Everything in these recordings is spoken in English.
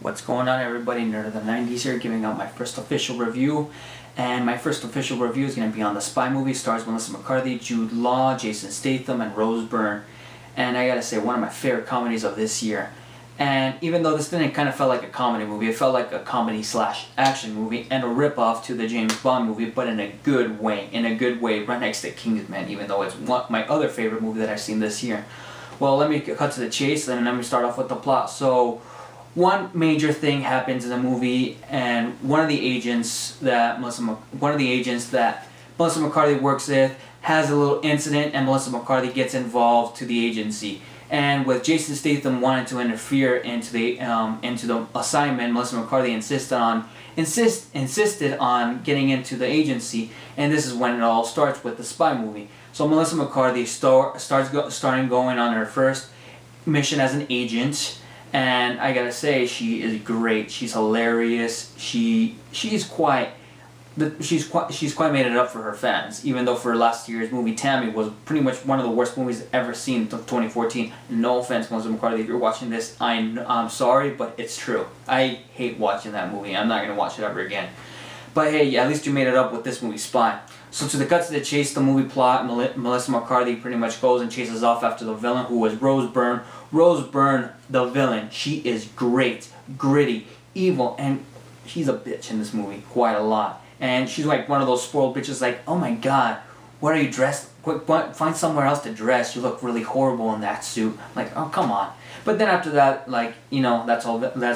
What's going on, everybody? Nerd of the 90s here, giving out my first official review. And my first official review is going to be on the spy movie. Stars Melissa McCarthy, Jude Law, Jason Statham, and Byrne. And I gotta say, one of my favorite comedies of this year. And even though this didn't kind of felt like a comedy movie, it felt like a comedy slash action movie and a ripoff to the James Bond movie, but in a good way. In a good way, right next to Kingsman, even though it's my other favorite movie that I've seen this year. Well, let me cut to the chase, and let me start off with the plot. So, one major thing happens in the movie, and one of the agents that Melissa McCarthy works with has a little incident, and Melissa McCarthy gets involved to the agency. And with Jason Statham wanting to interfere into the assignment, Melissa McCarthy insisted on getting into the agency, and this is when it all starts with the spy movie. So Melissa McCarthy starts going on her first mission as an agent. And I gotta say, she is great. She's hilarious. She's quite made it up for her fans. Even though for last year's movie, Tammy was pretty much one of the worst movies ever seen in 2014. No offense, Melissa McCarthy, if you're watching this, I'm sorry, but it's true. I hate watching that movie. I'm not gonna watch it ever again. But hey, at least you made it up with this movie, Spy. So to the cuts to the chase, the movie plot, Melissa McCarthy pretty much goes and chases off after the villain, who was Byrne. Byrne, the villain, she is great, gritty, evil, and she's a bitch in this movie quite a lot. And she's like one of those spoiled bitches, like, oh my god, what are you dressed? Find somewhere else to dress. You look really horrible in that suit. Like, oh, come on. But then after that, like, you know, that's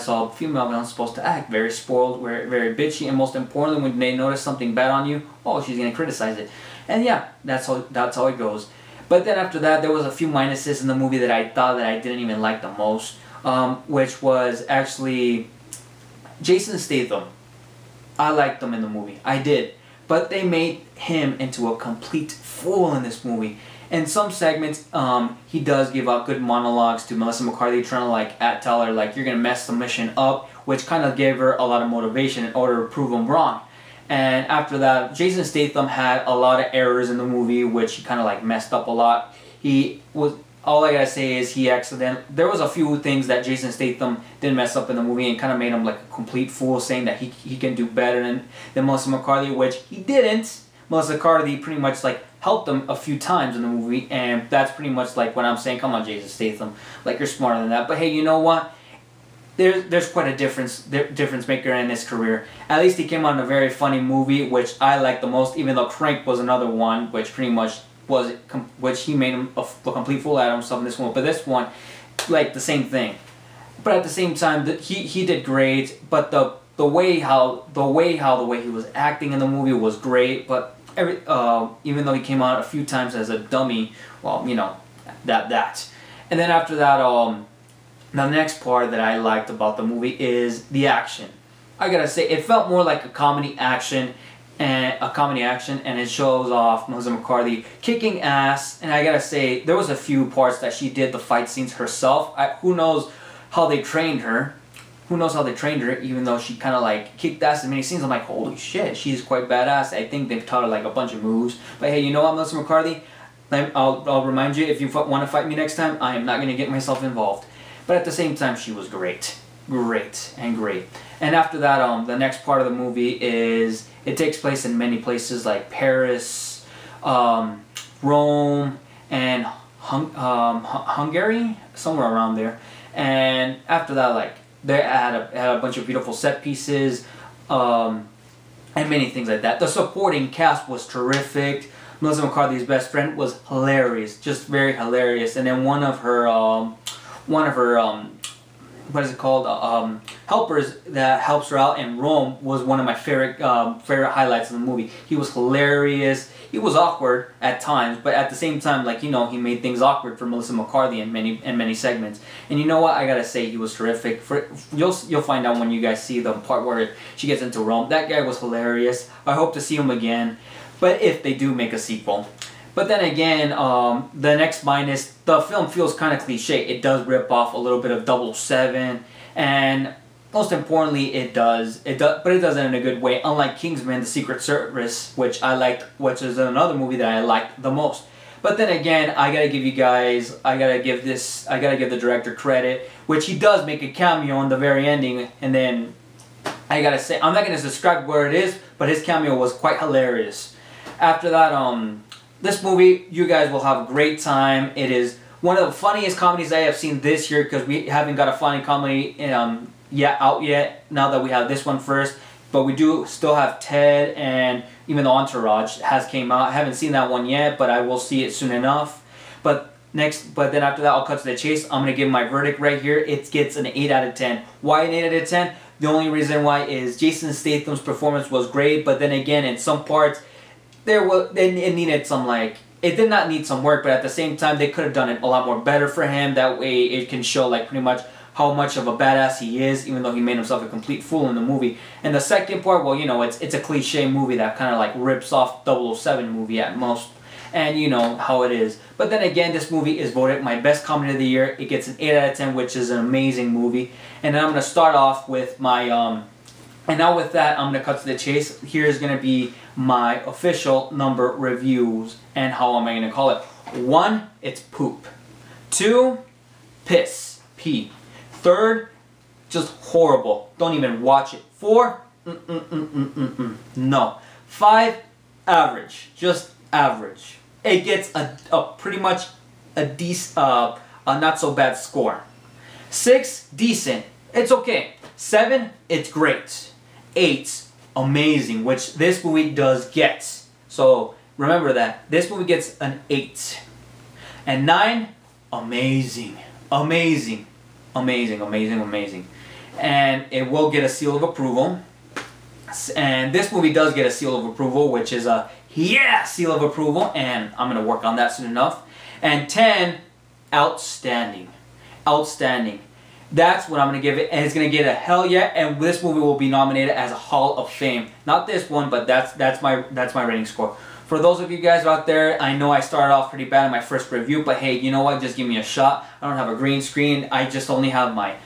all female villains supposed to act. Very spoiled, very bitchy, and most importantly, when they notice something bad on you, oh, she's gonna criticize it. And yeah, that's how it goes. But then after that, there was a few minuses in the movie that I thought that I didn't even like the most, which was actually Jason Statham. I liked him in the movie. I did. But they made him into a complete fool in this movie. In some segments, he does give out good monologues to Melissa McCarthy, trying to tell her you're gonna mess the mission up, which kind of gave her a lot of motivation in order to prove him wrong. And after that, Jason Statham had a lot of errors in the movie, which he kind of messed up a lot. All I gotta say is there was a few things that Jason Statham did mess up in the movie and kind of made him like a complete fool, saying that he can do better than Melissa McCarthy, which he didn't. Melissa McCarthy pretty much helped him a few times in the movie, and that's pretty much what I'm saying. Come on, Jason Statham, you're smarter than that. But hey, you know what? There's quite a difference maker in his career. At least he came out in a very funny movie, which I liked the most, even though Crank was another one, which pretty much which he made him a complete fool out of himself in this one. But this one, the same thing. But at the same time, he did great. But the way he was acting in the movie was great. But even though he came out a few times as a dummy, well, you know, that. And then after that, the next part that I liked about the movie is the action. I gotta say, it felt more like a comedy action, and it shows off Melissa McCarthy kicking ass. And I gotta say, there was a few parts that she did the fight scenes herself. Who knows how they trained her? Even though she kind of kicked ass in many scenes. I'm like, holy shit, she's quite badass. I think they've taught her a bunch of moves. But hey, you know what, Melissa McCarthy? I'll remind you, if you want to fight me next time, I am not gonna get myself involved. But at the same time, she was great. Great. And after that, the next part of the movie is, it takes place in many places like Paris, Rome, and Hungary, somewhere around there. And after that, they had a bunch of beautiful set pieces, and many things like that. The supporting cast was terrific. Melissa McCarthy's best friend was hilarious, just very hilarious. And then one of her what is it called? Helpers that helps her out in Rome was one of my favorite highlights of the movie. He was hilarious. He was awkward at times, but at the same time, he made things awkward for Melissa McCarthy in many segments. And you know what? I gotta say, he was terrific. You'll find out when you guys see the part where she gets into Rome. That guy was hilarious. I hope to see him again, but if they do make a sequel. But then again, the next minus, the film feels kind of cliche. It does rip off a little bit of 007, and most importantly, it does, but it does it in a good way. Unlike Kingsman, The Secret Service, which I liked, which is another movie that I liked the most. But then again, I gotta give the director credit, which he does make a cameo in the very ending, and then I gotta say, I'm not gonna describe where it is, but his cameo was quite hilarious. After that, this movie, you guys will have a great time. It is one of the funniest comedies I have seen this year, because we haven't got a funny comedy out yet, now that we have this one first. But we do still have Ted, and even though Entourage has came out. I haven't seen that one yet, but I will see it soon enough. But then after that, I'll cut to the chase. I'm going to give my verdict right here. It gets an 8 out of 10. Why an 8 out of 10? The only reason why is Jason Statham's performance was great, but then again, in some parts, it needed some, like, it did not need some work, but at the same time, they could have done it a lot more better for him. That way, it can show, like, pretty much how much of a badass he is, even though he made himself a complete fool in the movie. And the second part, well, you know, it's a cliche movie that kind of like rips off 007 movie at most. And you know how it is. But then again, this movie is voted my best comedy of the year. It gets an 8 out of 10, which is an amazing movie. And then I'm going to start off with my, and now with that, I'm going to cut to the chase. Here's going to be my official number reviews. And how am I going to call it? 1, it's poop. 2, piss. Pee. 3rd, just horrible. Don't even watch it. 4, no. 5, average. Just average. It gets a pretty much a decent, a not so bad score. 6, decent. It's okay. 7, it's great. 8, amazing, which this movie does get. So remember that. This movie gets an 8. And 9, amazing. Amazing. Amazing, amazing, amazing. And it will get a seal of approval. And this movie does get a seal of approval, which is a yeah seal of approval. And I'm going to work on that soon enough. And 10, outstanding. Outstanding. That's what I'm going to give it. And it's going to get a hell yeah. And this movie will be nominated as a Hall of Fame. Not this one, but that's my rating score. For those of you guys out there, I know I started off pretty bad in my first review, but hey, you know what? Just give me a shot. I don't have a green screen. I just only have my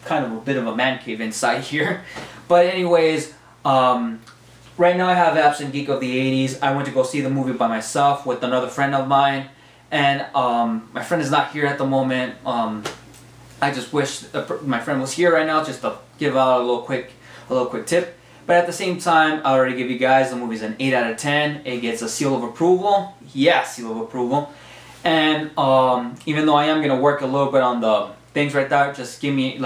kind of a bit of a man cave inside here. But anyways, right now I have Absent Geek of the 80s. I went to go see the movie by myself with another friend of mine. And my friend is not here at the moment. I just wish my friend was here right now just to give out a little quick tip. But at the same time, I already give you guys the movie's an 8 out of 10. It gets a seal of approval. Yeah, seal of approval. And even though I am gonna work a little bit on the things right there, just give me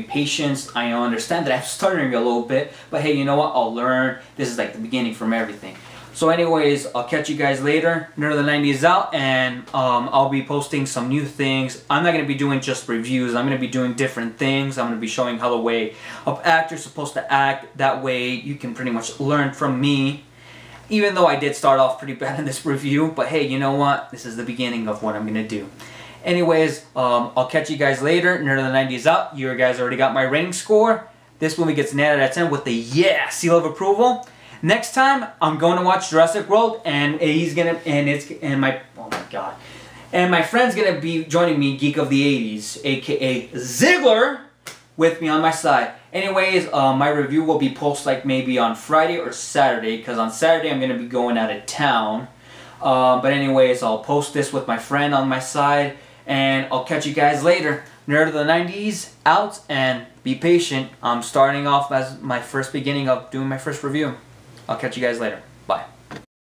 patience. I understand that I'm stuttering a little bit, but hey, you know what? I'll learn. This is like the beginning from everything. So anyways, I'll catch you guys later. Nerd of the 90s out, and I'll be posting some new things. I'm not going to be doing just reviews. I'm going to be doing different things. I'm going to be showing how the way an actor's supposed to act. That way you can pretty much learn from me. Even though I did start off pretty bad in this review, but hey, you know what? This is the beginning of what I'm going to do. Anyways, I'll catch you guys later. Nerd of the 90s out. You guys already got my rating score. This movie gets an 8 out of 10 with the yeah seal of approval. Next time, I'm going to watch Jurassic World, and my friend's gonna be joining me, Geek of the 80s, aka Ziggler, with me on my side. Anyways, my review will be posted like maybe on Friday or Saturday, because on Saturday I'm gonna be going out of town. But anyways, I'll post this with my friend on my side, and I'll catch you guys later. Nerd of the 90s out, and be patient. I'm starting off as my first beginning of doing my first review. I'll catch you guys later.